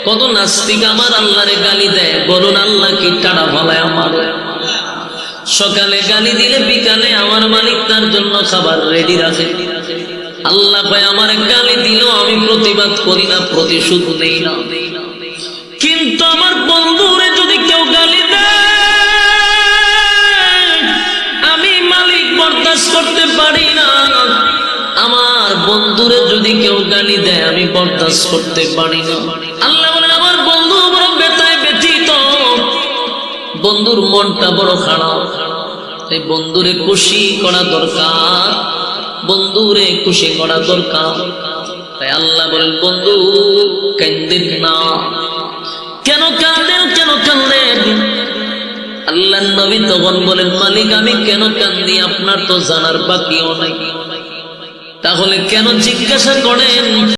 কত নাস্তিক আমার আল্লাহরে গালি দেয়, বলুন আল্লাহ কি টাড়া ফলায় আমার? সকালে গালি দিলে বিকালে আমার মালিক তার জন্য খাবার রেডি রাখে। আল্লাহ ভাই আমার গালি দিল, আমি প্রতিবাদ করি না, প্রতিশোধ নেই না। কিন্তু আমার বন্ধুরে যদি কেউ গালি দেয়, আমি মালিক বরদাস্ত করতে পারি না। আমার বন্ধুরে যদি কেউ গালি দেয়, আমি বরদাস্ত করতে পারি না। আল্লাহ বলেন আমার বন্ধু বড় বেতায় ব্যথিত, বন্ধুর মনটা বড় খারাপ। এই বন্ধুরে খুশি করা দরকার, বন্ধুরে খুশি করা দরকার। তাই আল্লাহ বলেন বন্ধু কান্দেন না। কেন কাঁদেন, কেন কাঁদেন? আল্লাহ নবী তখন বলেন মালিক আমি কেন কান্দি আপনার তো জানার বাকিও নাই। তাহলে কেন জিজ্ঞাসা করেন?